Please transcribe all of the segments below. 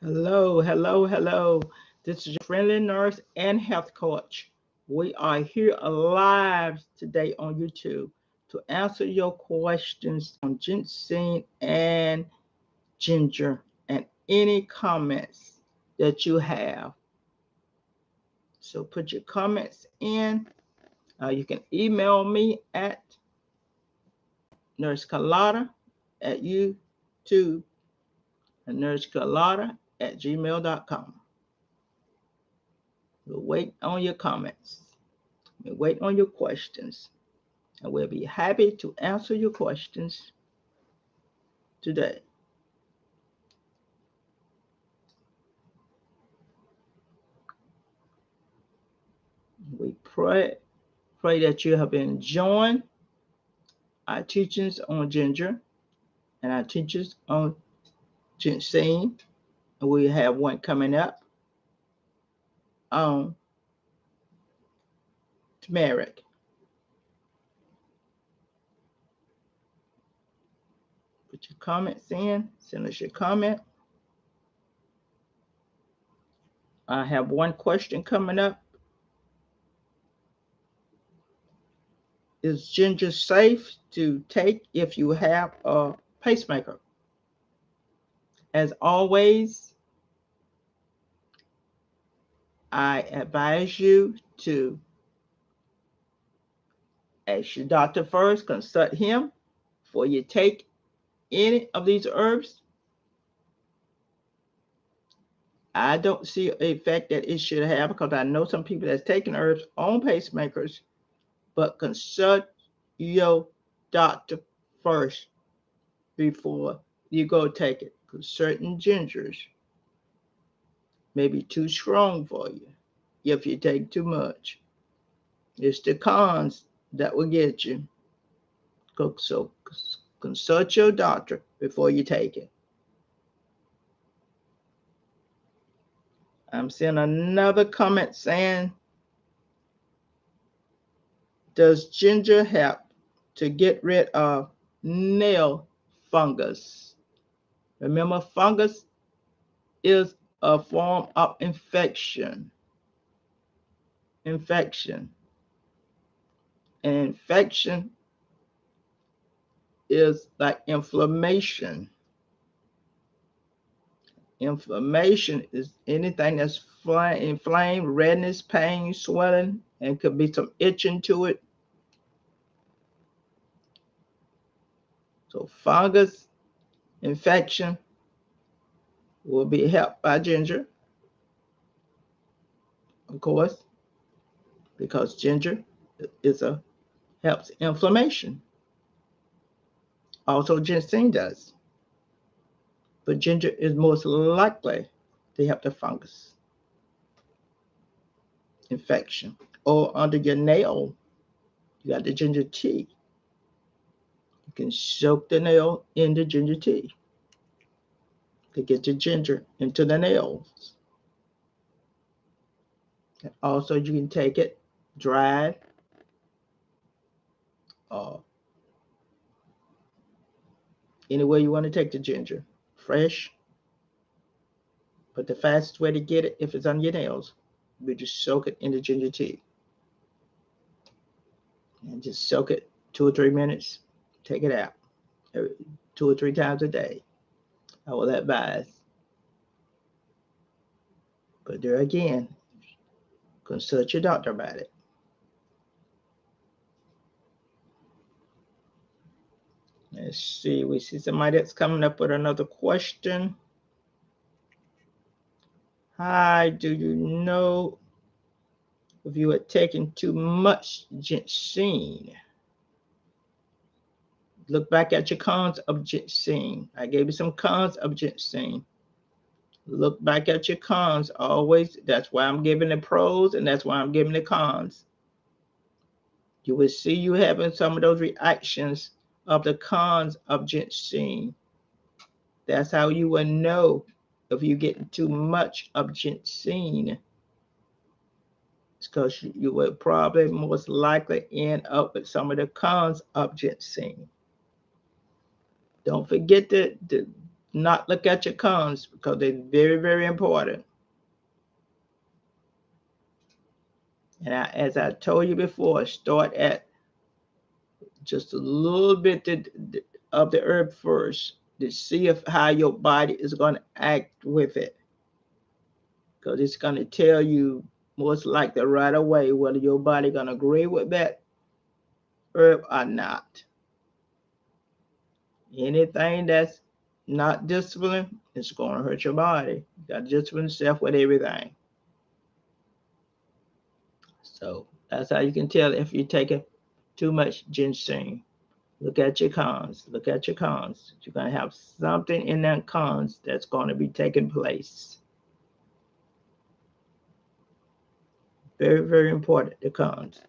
Hello, hello, hello. This is your friendly nurse and health coach. We are here live today on YouTube to answer your questions on ginseng and ginger and any comments that you have. So put your comments in. You can email me at nursecarlotta at YouTube and nursecarlotta at gmail.com. We'll wait on your comments. We'll wait on your questions. And we'll be happy to answer your questions today. We pray that you have been enjoying our teachings on ginger and our teachings on ginseng. And we have one coming up on turmeric. Put your comments in. Send us your comment. I have one question coming up. Is ginger safe to take if you have a pacemaker? As always, I advise you to ask your doctor first, consult him before you take any of these herbs. I don't see the effect that it should have because I know some people that's taking herbs on pacemakers, but consult your doctor first before you go take it because certain gingers may be too strong for you if you take too much. It's the cons that will get you. So consult your doctor before you take it. I'm seeing another comment saying, does ginger help to get rid of nail fungus? Remember, fungus is a form of infection. Infection. And infection is like inflammation. Inflammation is anything that's inflamed, redness, pain, swelling, and could be some itching to it. So fungus infection will be helped by ginger, of course, because ginger helps inflammation. Also, ginseng does, but ginger is most likely to help the fungus infection. Or under your nail, you got the ginger tea. You can soak the nail in the ginger tea to get the ginger into the nails. And also, you can take it dried or any way you want to take the ginger, fresh. But the fastest way to get it, if it's on your nails, we just soak it in the ginger tea. And just soak it 2 or 3 minutes, take it out 2 or 3 times a day. I will advise. But there again, consult your doctor about it. Let's see, we see somebody that's coming up with another question. Hi, do you know if you are taking too much ginseng? Look back at your cons of ginseng. I gave you some cons of ginseng. Look back at your cons always. That's why I'm giving the pros and that's why I'm giving the cons. You will see you having some of those reactions of the cons of ginseng. That's how you will know if you're getting too much of ginseng. It's because you will probably most likely end up with some of the cons of ginseng. Don't forget to not look at your cons because they're very, very important. And as I told you before, start at just a little bit of the herb first to see how your body is going to act with it. Because it's going to tell you most likely right away whether your body going to agree with that herb or not. Anything that's not disciplined, it's going to hurt your body. You got to discipline yourself with everything. So that's how you can tell if you're taking too much ginseng. Look at your cons. Look at your cons. You're going to have something in that cons that's going to be taking place. Very, very important, the cons.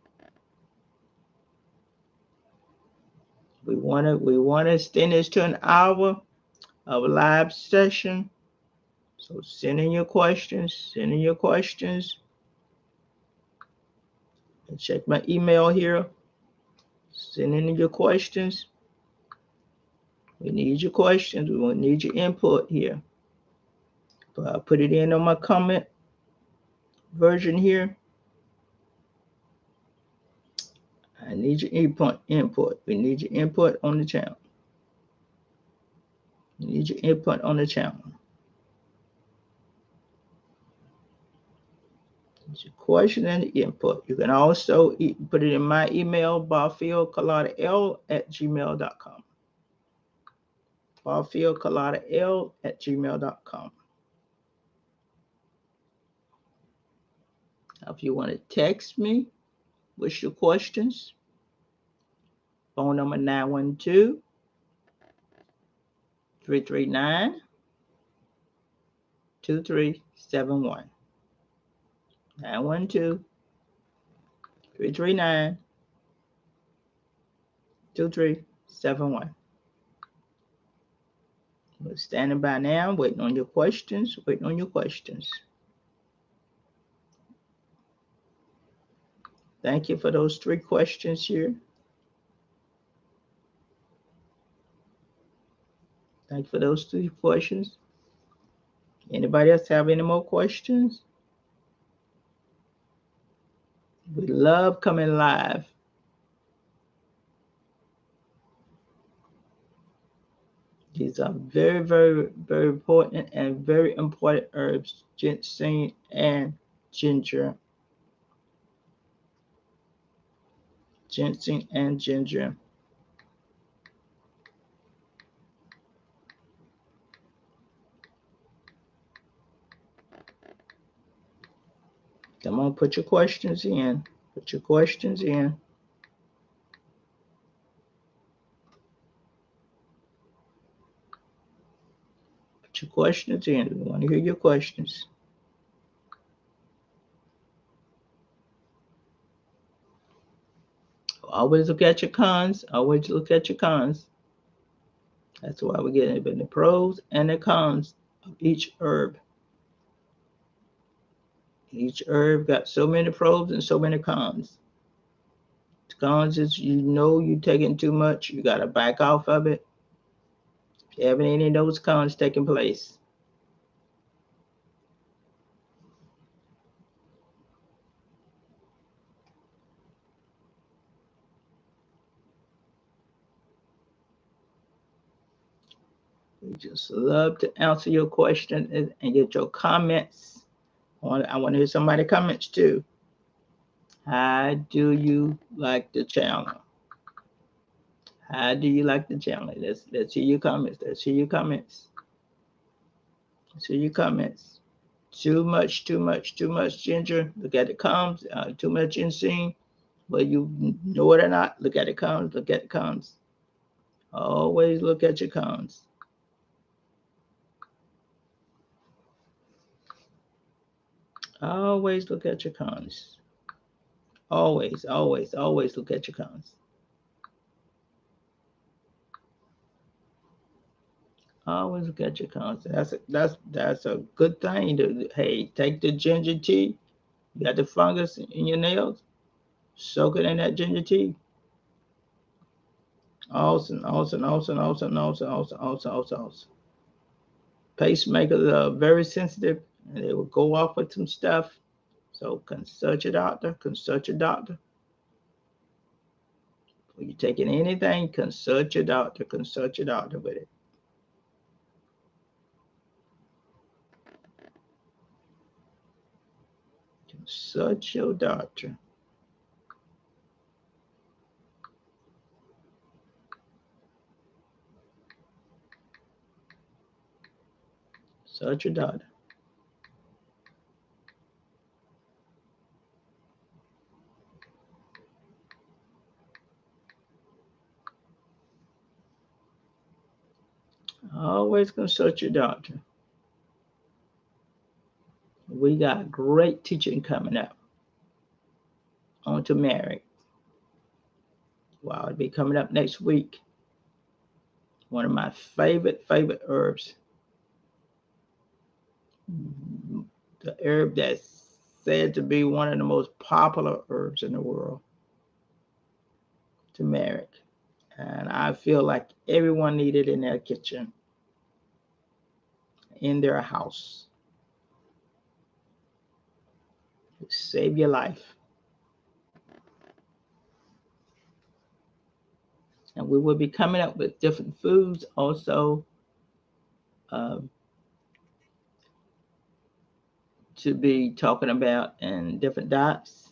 We want to extend this to an hour of a live session. So send in your questions. Send in your questions. And check my email here. Send in your questions. We need your questions. We need your input here. But I'll put it in on my comment version here. I need your input. We need your input on the channel. We need your input on the channel. It's your question and the input. You can also put it in my email, barfieldcoladaL@gmail.com. barfieldcoladaL@gmail.com. If you want to text me with your questions, phone number 912-339-2371. 912-339-2371. We're standing by now, waiting on your questions, Thank you for those 3 questions here. Thank you for those 3 questions. Anybody else have any more questions? We love coming live. These are very, very, very important and very important herbs, ginseng and ginger. Ginseng and ginger. Come on, put your questions in. Put your questions in. Put your questions in. We want to hear your questions. Always look at your cons. Always look at your cons. That's why we're getting the pros and the cons of each herb. Each herb got so many pros and so many cons. The cons is you're taking too much. You got to back off of it. If you haven't any of those cons taking place. We just love to answer your question and get your comments. I want to hear somebody's comments too. How do you like the channel? How do you like the channel? Let's hear your comments. Let's hear your comments. Let's hear your comments. Too much ginger. Look at the cons. Too much ginseng. Whether you know it or not, look at the cons. Look at the cons. Always look at your cons. Always look at your cons. Always look at your cons. Always look at your cons. That's a good thing. Hey, take the ginger tea. You got the fungus in your nails. Soak it in that ginger tea. Awesome. Pacemakers are very sensitive and they will go off with some stuff. So consult your doctor, consult your doctor. When you're taking anything, consult your doctor with it. Consult your doctor. Consult your doctor. Always consult your doctor. We got great teaching coming up on turmeric. Wow, it'll be coming up next week. One of my favorite herbs. The herb that's said to be one of the most popular herbs in the world. Turmeric. And I feel like everyone needed it in their kitchen, in their house. Save your life. And we will be coming up with different foods also to be talking about in different diets.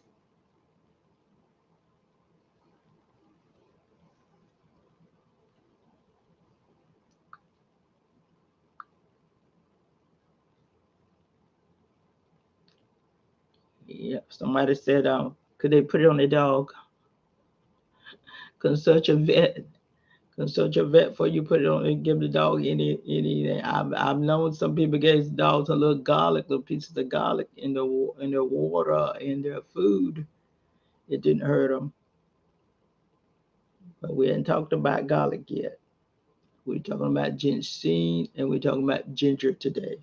Yeah, somebody said, could they put it on their dog? Consult your vet. Consult your vet before you put it on and give the dog anything. I've known some people gave dogs a little garlic, little pieces of garlic in their water, in their food. It didn't hurt them. But we hadn't talked about garlic yet. We're talking about ginseng and we're talking about ginger today.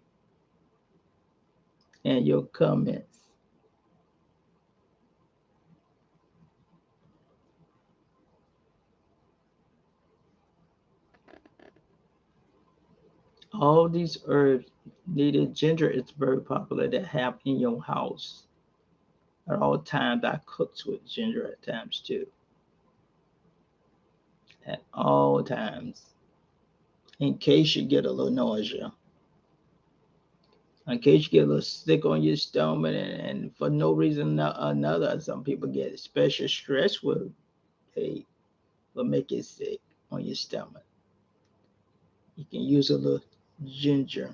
And your comments. All these herbs needed. Ginger is very popular to have in your house. At all times, I cooked with ginger at times too. At all times. In case you get a little nausea. In case you get a little sick on your stomach and for no reason or another, some people get special stress will make you sick on your stomach. You can use a little ginger.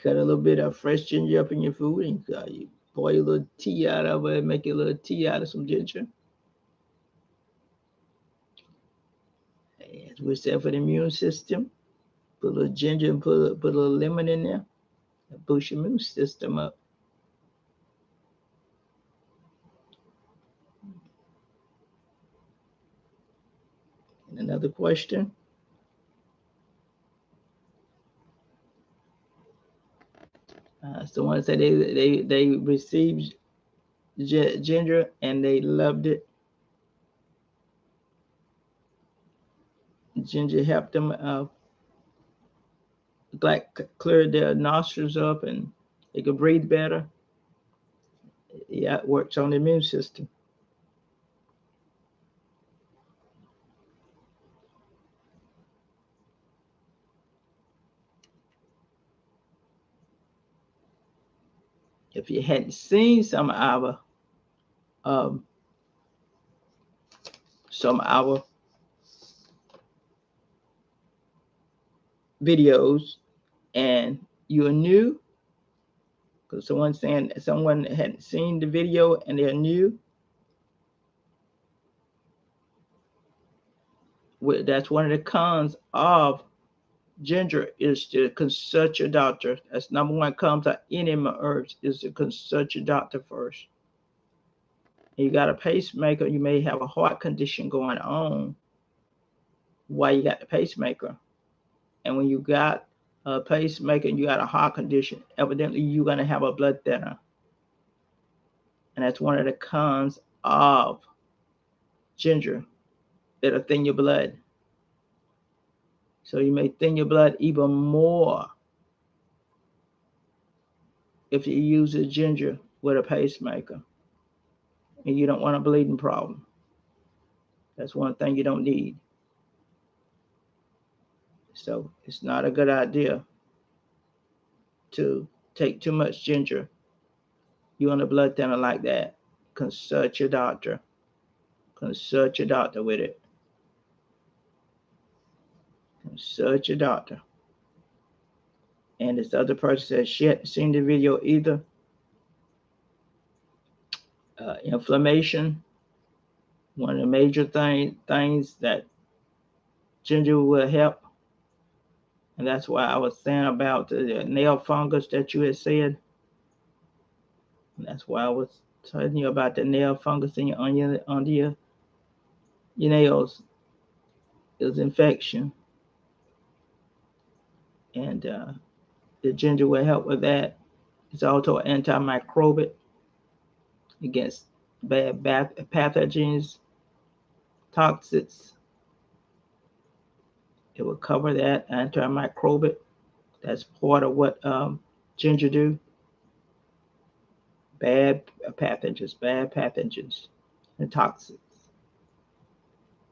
Cut a little bit of fresh ginger up in your food and you boil a little tea out of it, make a little tea out of some ginger. As we said, for the immune system, put a little ginger and put a little lemon in there. Boost your immune system up. And another question. Someone said they received ginger and they loved it. Ginger helped them clear their nostrils up and they could breathe better. Yeah, it works on the immune system. If you hadn't seen some of our videos and you're new, because someone hadn't seen the video and they're new, that's one of the cons of ginger is to consult your doctor. That's number one comes to any herbs is to consult your doctor first. You got a pacemaker, you may have a heart condition going on while you got the pacemaker. And when you got a pacemaker and you got a heart condition, evidently you're going to have a blood thinner. And that's one of the cons of ginger. It'll thin your blood. So you may thin your blood even more if you use the ginger with a pacemaker and you don't want a bleeding problem. That's one thing you don't need. So it's not a good idea to take too much ginger. You want a blood thinner like that, consult your doctor. Consult your doctor with it. Consult your doctor. And this other person said she hadn't seen the video either. Inflammation, one of the major things that ginger will help. And that's why I was saying about the nail fungus that you had said. And that's why I was telling you about the nail fungus in under your nails. It was infection. And the ginger will help with that. It's also antimicrobial against bad pathogens, toxins. It will cover that antimicrobial. That's part of what ginger do. Bad pathogens, and toxins.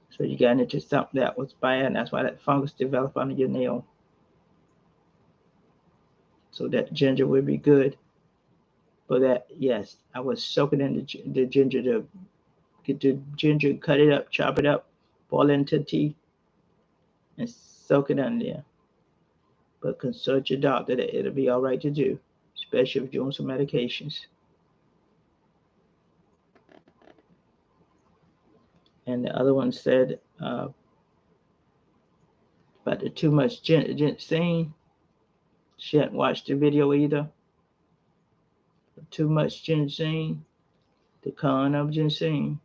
So you got into something that was bad, and that's why that fungus developed under your nail. So that ginger would be good. For that, yes, I was soaking in the ginger to get the ginger, cut it up, chop it up, boil it into tea, and soak it in there. But consult your doctor that it'll be all right to do, especially if you're on some medications. And the other one said about the too much ginseng. She hadn't watched the video either. Too much ginseng, the con of ginseng.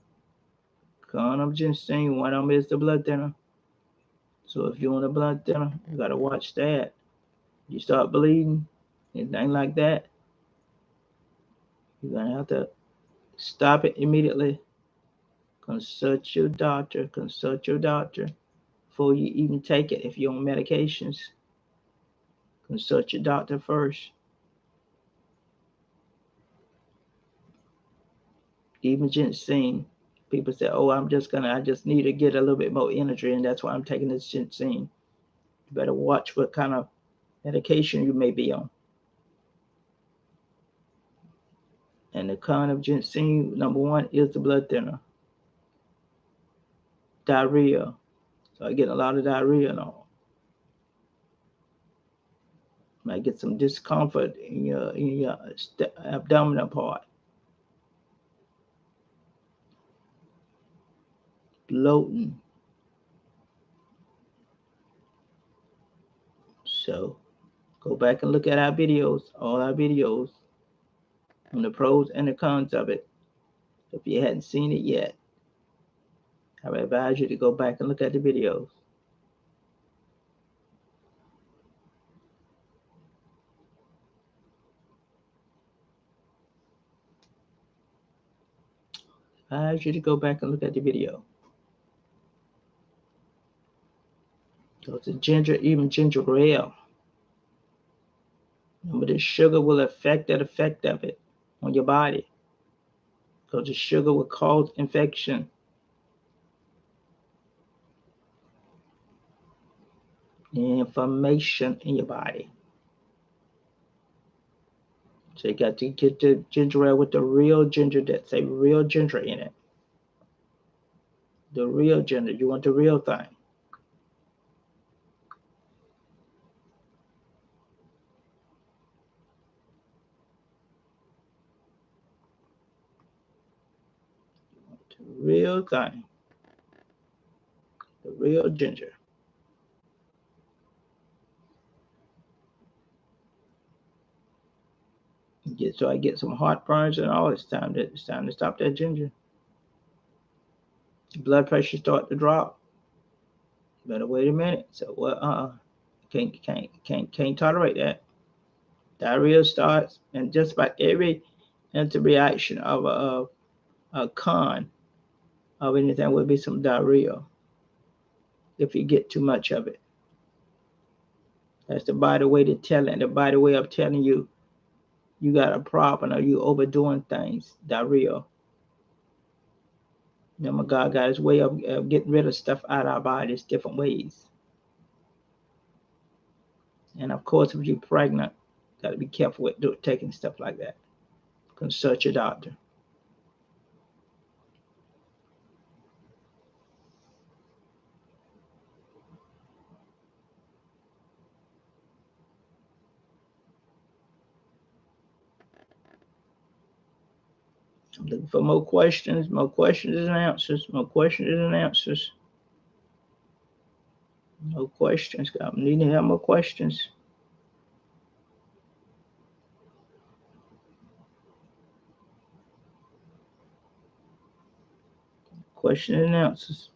Con of ginseng, one of them is the blood thinner. So if you want a blood thinner, you gotta watch that. You start bleeding, anything like that, you're gonna have to stop it immediately. Consult your doctor before you even take it. If you're on medications, consult your doctor first. Even ginseng, people say, oh, I just need to get a little bit more energy, and that's why I'm taking this ginseng. You better watch what kind of medication you may be on. And the kind of ginseng, number one, is the blood thinner. Diarrhea. So I get a lot of diarrhea and all. Might get some discomfort in your abdominal part. Bloating. So go back and look at our videos, all our videos, on the pros and the cons of it. If you hadn't seen it yet, I would advise you to go back and look at the videos. I advise you to go back and look at the video. Because the ginger, even ginger ale, remember the sugar will affect that effect of it on your body. Because the sugar will cause infection. Inflammation in your body. So you got to get the ginger ale with the real ginger, that's a real ginger in it. The real ginger, you want the real thing. The real thing. The real ginger. So I get some heartburns and all. It's time to stop that ginger. Blood pressure start to drop. Better wait a minute. So can't tolerate that. Diarrhea starts, and just about every interaction of a con of anything will be some diarrhea if you get too much of it. That's the body way to tell it. The body way of telling you you got a problem or you overdoing things. Diarrhea. Remember, God got his way of getting rid of stuff out of our bodies different ways. And of course, if you're pregnant, got to be careful with taking stuff like that. Consult your doctor. I'm looking for more questions and answers, more questions and answers. No questions. I need to have more questions. Questions and answers.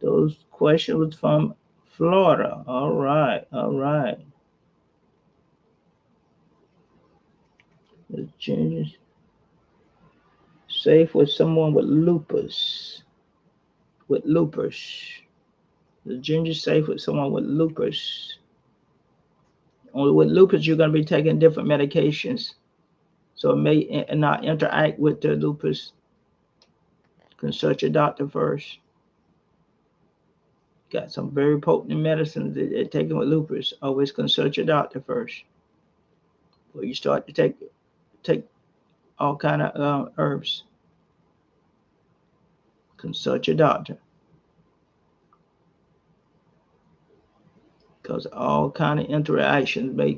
Those questions was from Florida. All right, all right. The changes. Safe with someone with lupus. With lupus. The ginger safe with someone with lupus. Only with lupus, you're going to be taking different medications. So it may not interact with the lupus. Consult your doctor first. Got some very potent medicines that they're taking with lupus. Always consult your doctor first. Before you start to take all kind of herbs. Consult your doctor. Because all kind of interactions may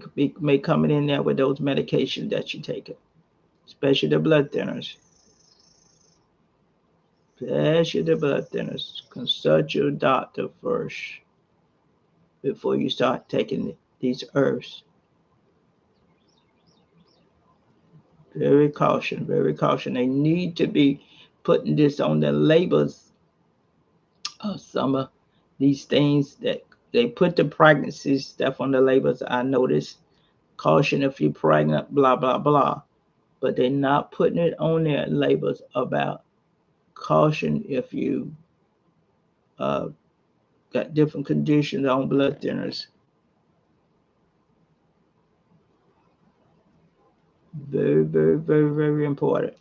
come in there with those medications that you're taking, especially the blood thinners. Especially the blood thinners. Consult your doctor first before you start taking these herbs. Very caution, very caution. They need to be putting this on the labels of some of these things that they put the pregnancy stuff on the labels. I noticed caution if you're pregnant, blah, blah, blah. But they're not putting it on their labels about caution if you got different conditions on blood thinners. Very, very, very, very important.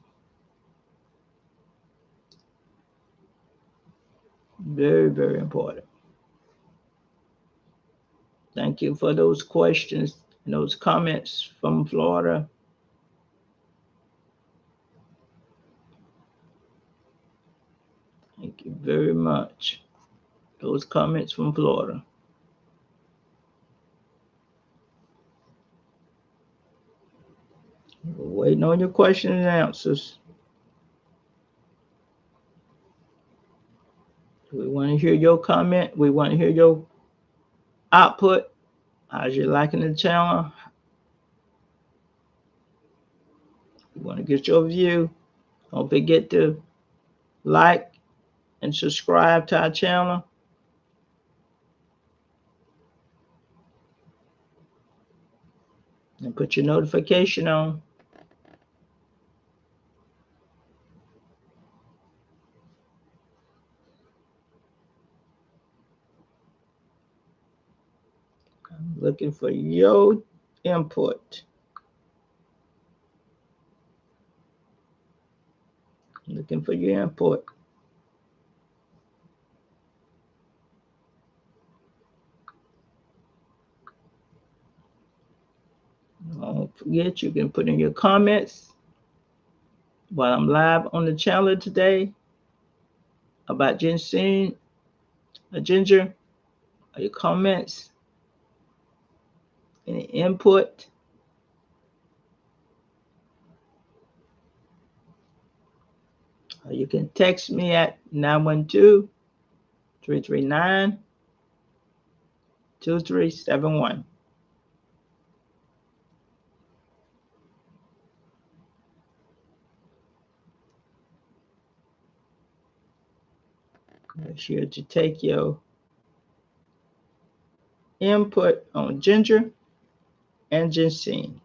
Very, very important. Thank you for those questions and those comments from Florida. Thank you very much. Those comments from Florida. We're waiting on your questions and answers. We want to hear your comment. We want to hear your output. How's you liking the channel? We want to get your view. Don't forget to like and subscribe to our channel. And put your notification on. I'm looking for your input. Looking for your input. Don't forget, you can put in your comments while I'm live on the channel today about ginseng, ginger, or your comments, any input. Or you can text me at 912-339-2371. Make sure to take your input on ginger and ginseng.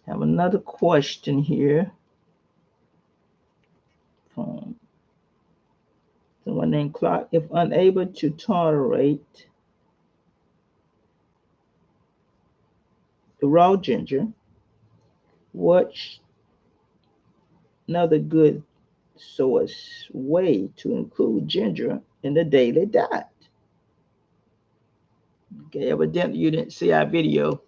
Have another question here from someone named Clark. If unable to tolerate the raw ginger, what's another good source way to include ginger in the daily diet? Okay, evidently you didn't see our video.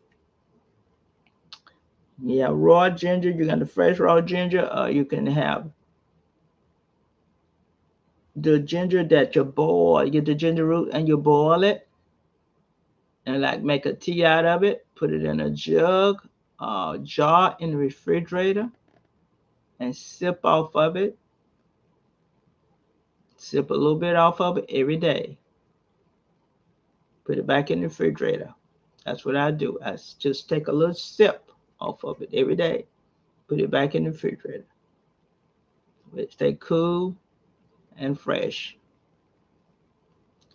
Yeah, raw ginger, you got the fresh raw ginger, you can have the ginger that you boil. You get the ginger root and you boil it and like make a tea out of it, put it in a jug, jar in the refrigerator and sip off of it. Sip a little bit off of it every day. Put it back in the refrigerator. That's what I do. I just take a little sip off of it every day. Put it back in the refrigerator. It stay cool and fresh.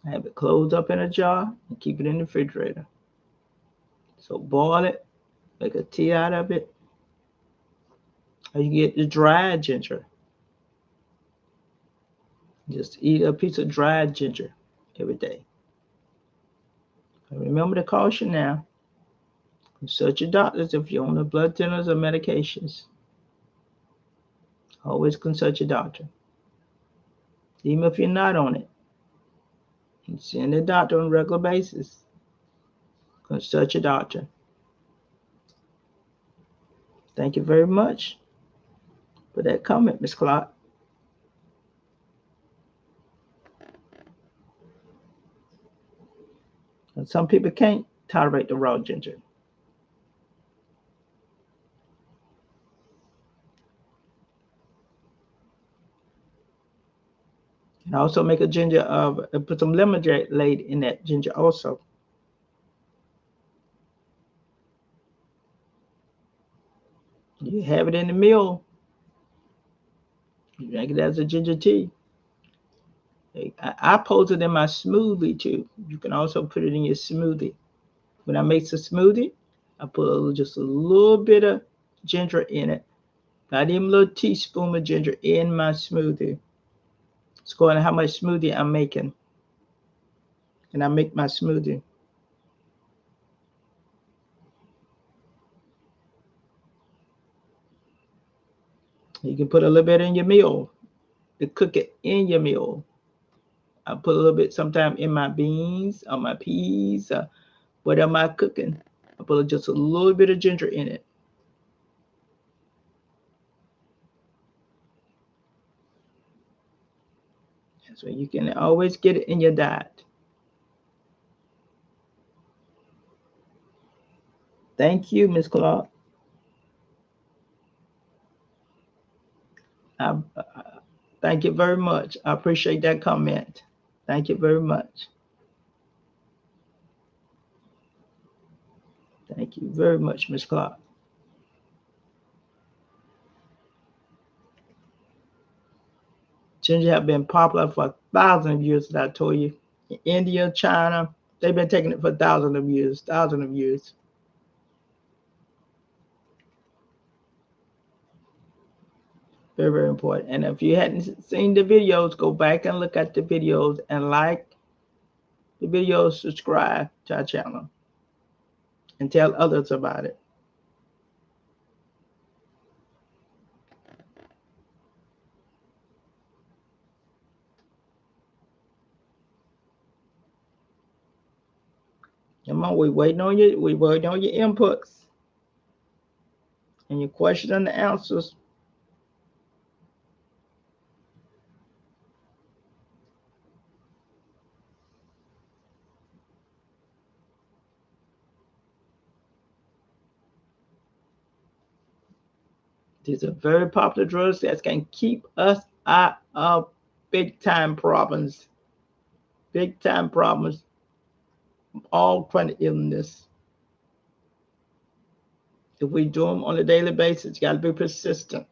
I have it closed up in a jar and keep it in the refrigerator. So boil it, make a tea out of it. Or you get the dried ginger. Just eat a piece of dried ginger every day. And remember the caution now. Consult your doctors if you're on the blood thinners or medications. Always consult your doctor. Even if you're not on it. You see the doctor on a regular basis. Consult your doctor. Thank you very much for that comment, Ms. Clark. And some people can't tolerate the raw ginger. And also make a ginger put some lemonade in that ginger also. You have it in the meal. You drink it as a ginger tea. I put it in my smoothie too. You can also put it in your smoothie. When I make a smoothie, I put just a little bit of ginger in it. Not even a little teaspoon of ginger in my smoothie. It's going to how much smoothie I'm making. And I make my smoothie. You can put a little bit in your meal. To cook it in your meal. I put a little bit sometimes in my beans or my peas. Whatever I'm cooking. I put just a little bit of ginger in it. So you can always get it in your diet. Thank you, Ms. Clark. Thank you very much. I appreciate that comment. Thank you very much. Thank you very much, Ms. Clark. Ginger have been popular for thousands of years, as I told you. In India, China, they've been taking it for thousands of years. Very, very important. And if you hadn't seen the videos, go back and look at the videos and like the videos, subscribe to our channel, and tell others about it. Come on, we're waiting on your inputs and your questions and the answers. These are very popular drugs that can keep us out of big time problems. Big time problems. All chronic illness. If we do them on a daily basis, you got to be persistent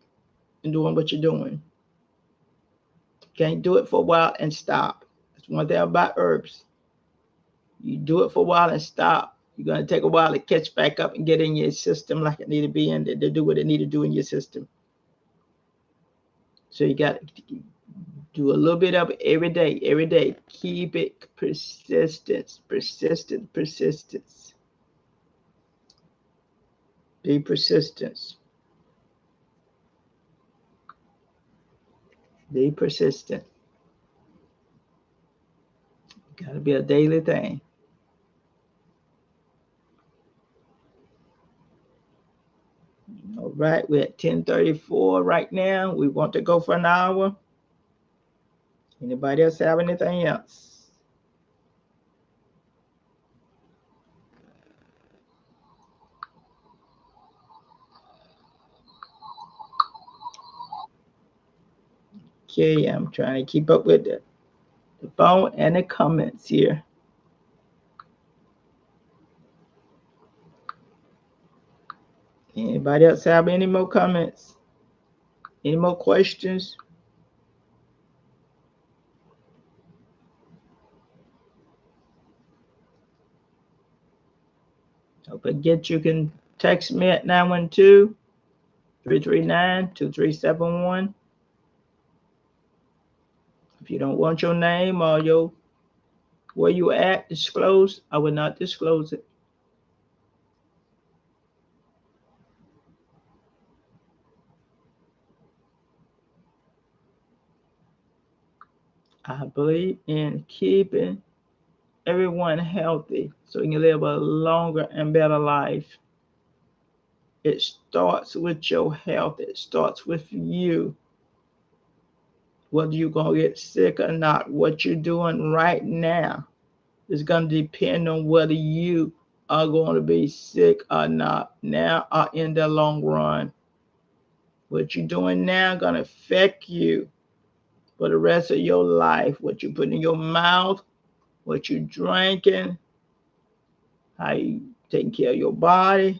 in doing what you're doing. You can't do it for a while and stop. That's one thing about herbs. You do it for a while and stop. You're going to take a while to catch back up and get in your system like it need to be in, to do what it need to do in your system. So you got to do a little bit of it every day, every day. Keep it persistence, persistence. Be persistent. Be persistent. Got to be a daily thing. All right, we're at 10:34 right now. We want to go for an hour. Anybody else have anything else? Okay, I'm trying to keep up with the phone and the comments here. Anybody else have any more comments? Any more questions? Don't forget you can text me at 912-339-2371. If you don't want your name or where you at disclosed, I will not disclose it. I believe in keeping everyone healthy so you can live a longer and better life. It starts with your health. It starts with you. Whether you're going to get sick or not, what you're doing right now is going to depend on whether you are going to be sick or not now or in the long run. What you're doing now going to affect you for the rest of your life. What you put in your mouth, what you're drinking, how you taking care of your body,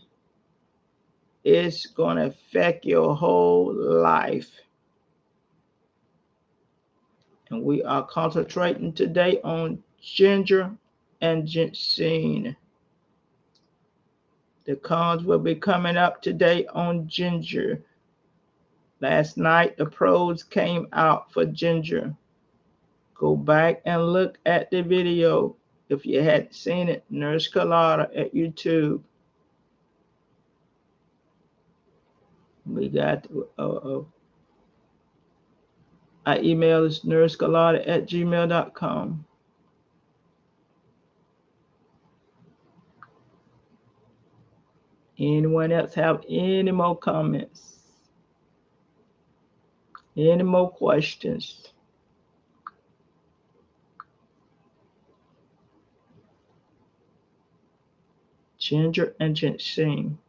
it's going to affect your whole life. And we are concentrating today on ginger and ginseng. The cons will be coming up today on ginger. Last night, the pros came out for ginger. Go back and look at the video if you hadn't seen it. Nurse Carlotta at YouTube. We got our email is nursecarlotta@gmail.com. Anyone else have any more comments? Any more questions? Ginger and ginseng.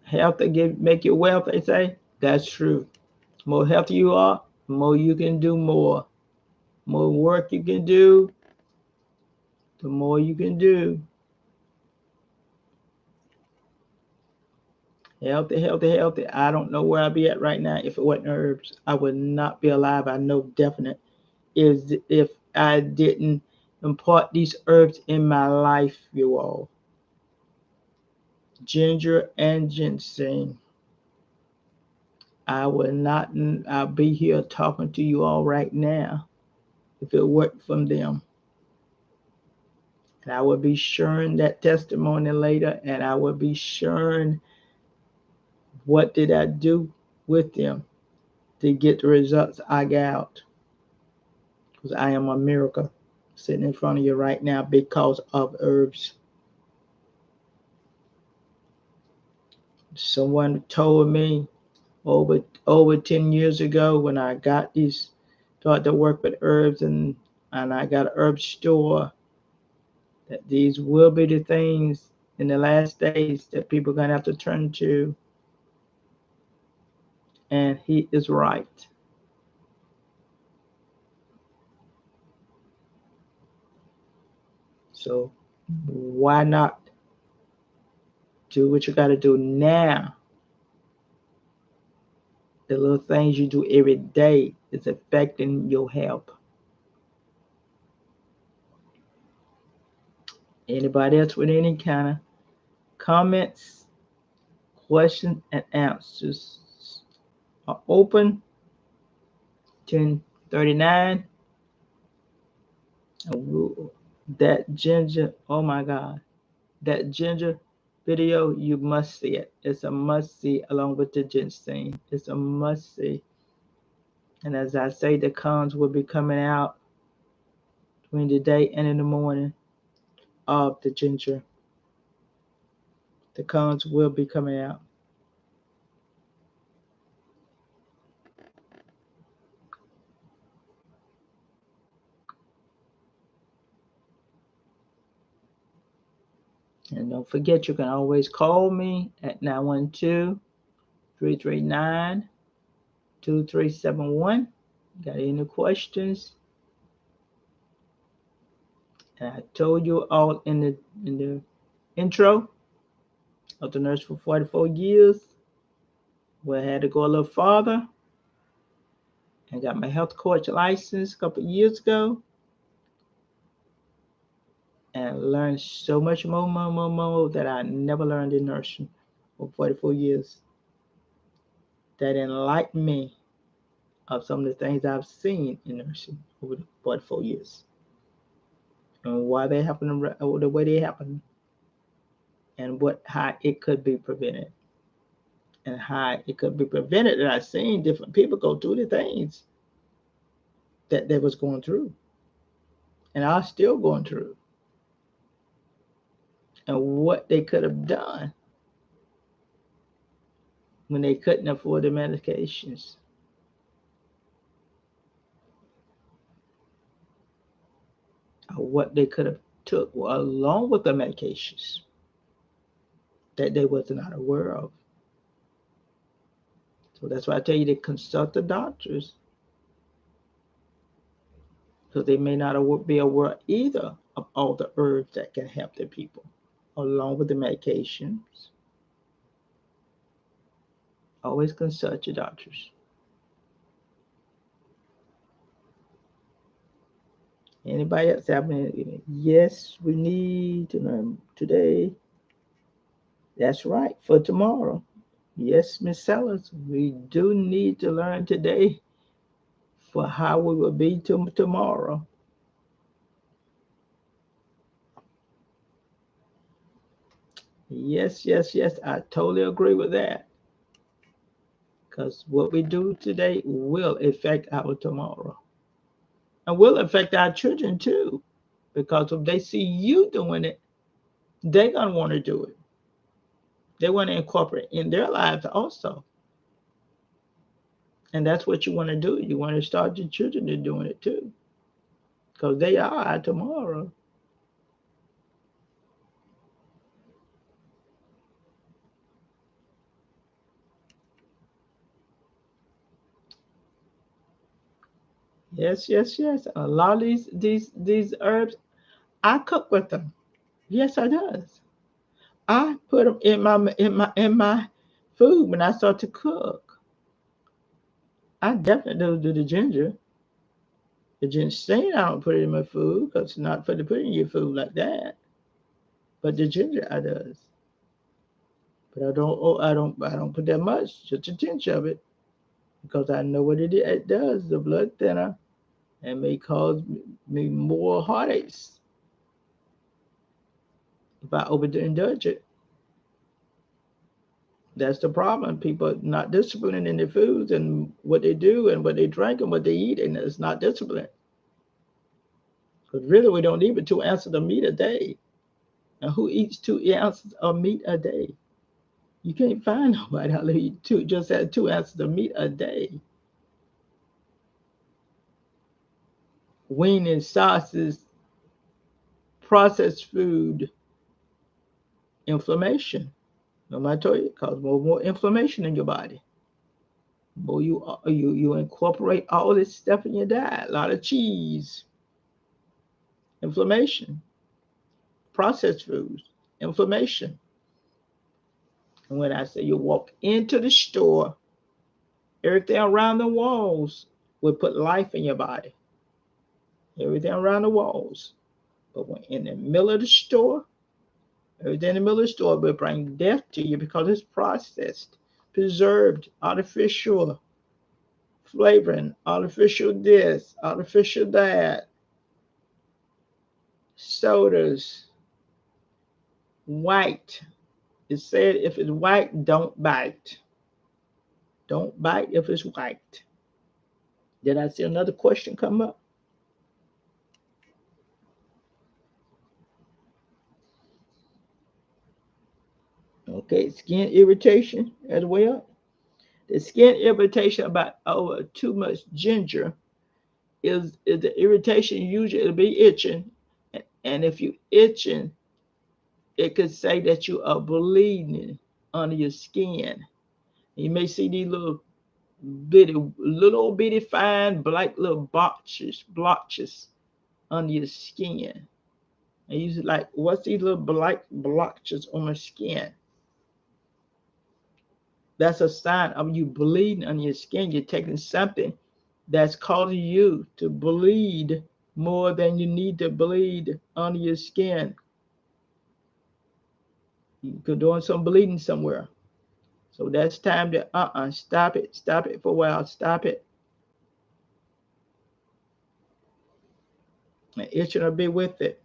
Health to make you wealth, they say. That's true. The more healthy you are, the more you can do more. The more work you can do, the more you can do. Healthy, healthy, healthy. I don't know where I'd be at right now if it wasn't herbs. I would not be alive. I know definite is if I didn't impart these herbs in my life, you all. Ginger and ginseng. I would not, I'll be here talking to you all right now if it weren't from them. And I will be sharing that testimony later, and I will be sharing what did I do with them to get the results I got. Because I am a miracle sitting in front of you right now because of herbs. Someone told me over 10 years ago when I started to work with herbs and I got an herb store, that these will be the things in the last days that people are going to have to turn to. And he is right. So why not do what you got to do now? The little things you do every day is affecting your health. Anybody else with any kind of comments, questions, and answers are open. 10:39. That ginger, oh my God, that ginger video, you must see it. It's a must see along with the ginseng. It's a must see. And as I say, the cons will be coming out between the day and in the morning of the ginger. The cons will be coming out. And don't forget, you can always call me at 912-339-2371. Got any questions? And I told you all in the intro, I was a nurse for 44 years. Where I had to go a little farther and got my health coach license a couple of years ago and learned so much more that I never learned in nursing for 44 years. That enlightened me of some of the things I've seen in nursing over the 44 years and why they happen the way they happen and how it could be prevented and how it could be prevented. And I've seen different people go through the things that they was going through and are still going through and what they could have done when they couldn't afford the medications. Or what they could have took along with the medications that they was not aware of. So that's why I tell you to consult the doctors because they may not be aware either of all the herbs that can help the people along with the medications. Always consult your doctors. Anybody else have any? Yes, we need to learn today. That's right, for tomorrow. Yes, Miss Sellers, we do need to learn today for how we will be tomorrow. Yes, yes, yes, I totally agree with that. Because what we do today will affect our tomorrow. And will affect our children too. Because if they see you doing it, they're going to want to do it. They want to incorporate in their lives also. And that's what you want to do. You want to start your children to doing it too. Because they are our tomorrow. Yes, yes, yes. A lot of these herbs, I cook with them. Yes, I does. I put them in my food when I start to cook. I definitely do the ginger. The ginseng, I don't put it in my food because it's not for to put in your food like that. But the ginger, I does. But I don't put that much, just a tinge of it, because I know what it does. The blood thinner and may cause me more heartaches if I overindulge it. That's the problem. People not disciplined in their foods and what they do and what they drink and what they eat, and it's not disciplined. Because really, we don't eat but 2 ounces of meat a day. And who eats 2 ounces of meat a day? You can't find nobody out there eat just had 2 ounces of meat a day. Weaning, sauces, processed food, inflammation. Remember I told you, it causes more inflammation in your body. More you incorporate all this stuff in your diet. A lot of cheese, inflammation, processed foods, inflammation. And when I say you walk into the store, everything around the walls will put life in your body. Everything around the walls But when in the middle of the store, everything in the middle of the store will bring death to you because it's processed, preserved, artificial flavoring, artificial this, artificial that, sodas, white. It said if it's white, don't bite. Don't bite if it's white. Did I see another question come up? Okay, skin irritation as well. The skin irritation about over too much ginger is the irritation usually it'll be itching. And if you itching, it could say that you are bleeding under your skin. You may see these little bitty fine black little blotches under your skin. And you like, what's these little black blotches on my skin? That's a sign of you bleeding on your skin. You're taking something that's causing you to bleed more than you need to bleed on your skin. You're doing some bleeding somewhere. So that's time to stop it. Stop it for a while. Stop it. And itching will be with it.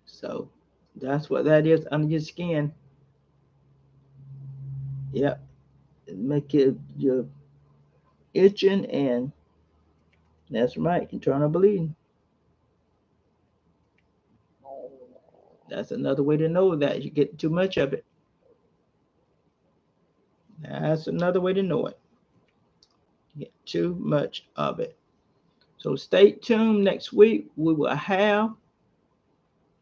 So that's what that is under your skin. Yep. Make it your itching, and that's right, internal bleeding. That's another way to know that you get too much of it. That's another way to know it. You get too much of it. So stay tuned. Next week we will have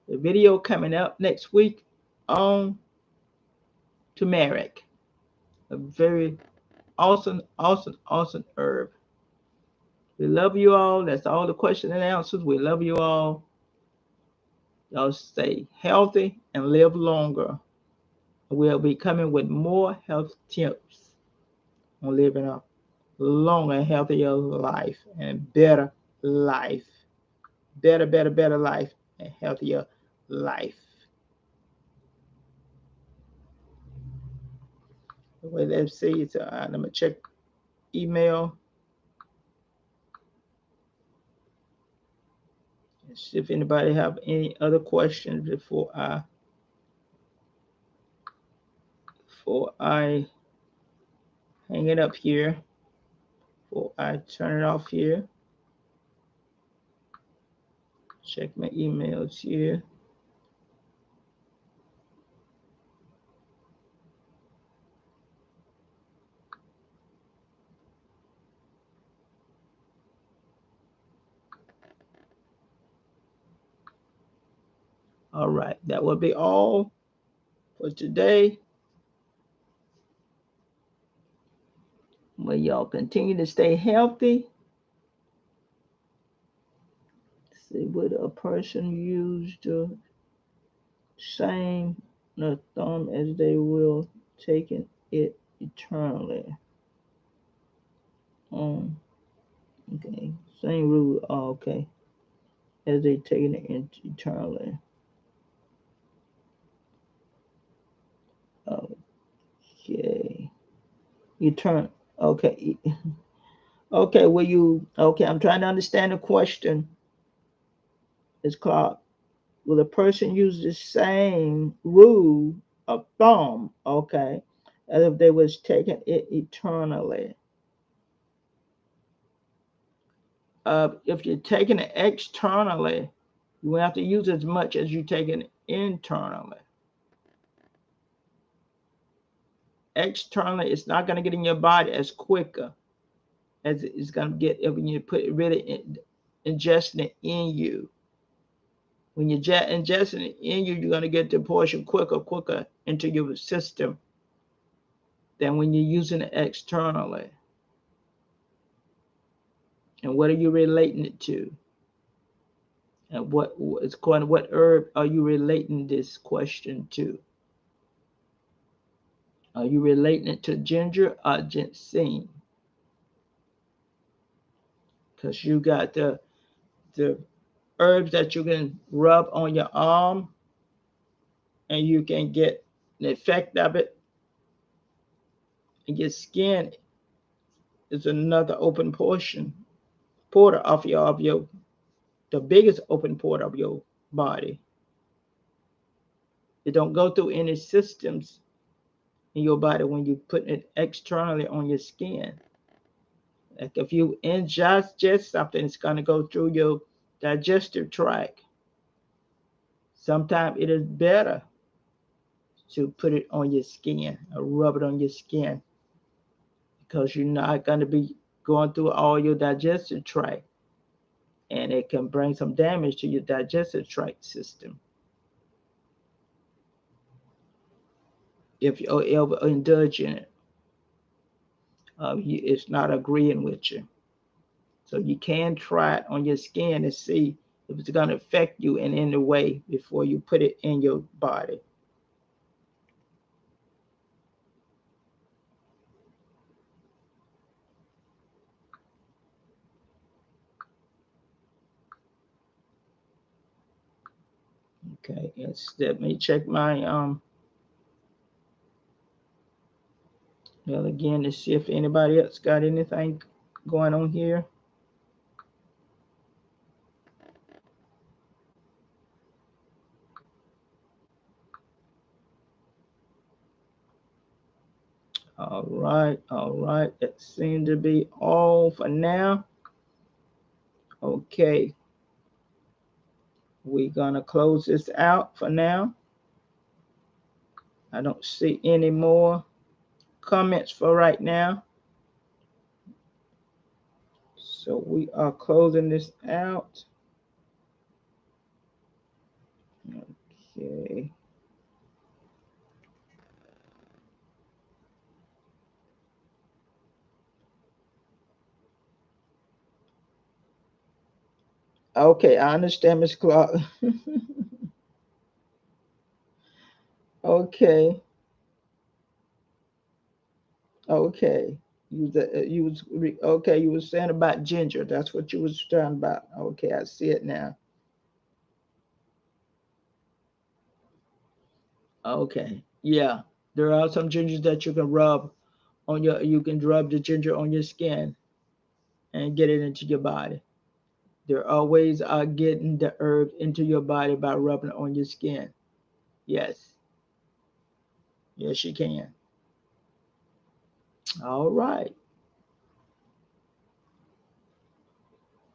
the video coming up next week on turmeric. A very awesome, awesome, awesome herb. We love you all. That's all the question and answers. We love you all. Y'all stay healthy and live longer. We'll be coming with more health tips on living a longer, healthier life and better life. Better, better, better life and healthier life. Well, let's see. So, I'm going to check email. See if anybody have any other questions before I hang it up here. Before I turn it off here. Check my emails here. All right, that will be all for today. Well, y'all continue to stay healthy. See, would a person use the same thumb as they will taking it eternally? Okay, same rule. Oh, okay, as they taking it eternally. Okay, eternal. Okay, okay. Will you? Okay, I'm trying to understand the question. It's Clark. Will a person use the same rule of thumb? Okay, as if they was taking it eternally. If you're taking it externally, you have to use as much as you're taking internally. Externally, it's not going to get in your body as quicker as it's going to get if you put it really ingesting it in you. When you're ingesting it in you, you're going to get the portion quicker into your system than when you're using it externally. And what are you relating it to? And what herb are you relating this question to? Are you relating it to ginger or ginseng? Because you got the herbs that you can rub on your arm and you can get the effect of it. And your skin is another open portal of your the biggest open port of your body. It don't go through any systems in your body when you put it externally on your skin. Like if you ingest something, it's going to go through your digestive tract. Sometimes it is better to put it on your skin or rub it on your skin because you're not going to be going through all your digestive tract, and it can bring some damage to your digestive tract system if you ever indulge in it. It's not agreeing with you. So you can try it on your skin and see if it's going to affect you in any way before you put it in your body. Okay, let me check my well again to see if anybody else got anything going on here. All right. It seems to be all for now. Okay, we're gonna close this out for now. I don't see any more comments for right now. So we are closing this out. Okay. Okay, I understand, Miss Clark. Okay, okay. You was saying about ginger. That's what you was talking about. Okay, I see it now. Okay, yeah. There are some gingers that you can rub on your. You can rub the ginger on your skin and get it into your body. There are ways of getting the herb into your body by rubbing it on your skin. Yes, yes, you can. All right,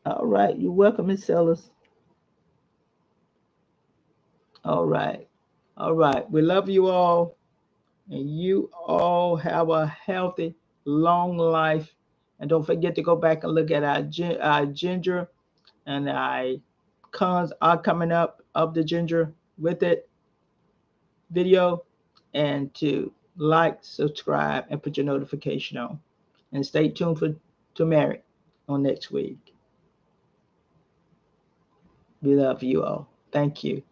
all right. You're welcome, Miss Sellers. All right, all right. We love you all, and you all have a healthy, long life. And don't forget to go back and look at our ginger and our cons are coming up of the ginger with it video, and to like, subscribe, and put your notification on. And stay tuned for turmeric on next week. We love you all. Thank you.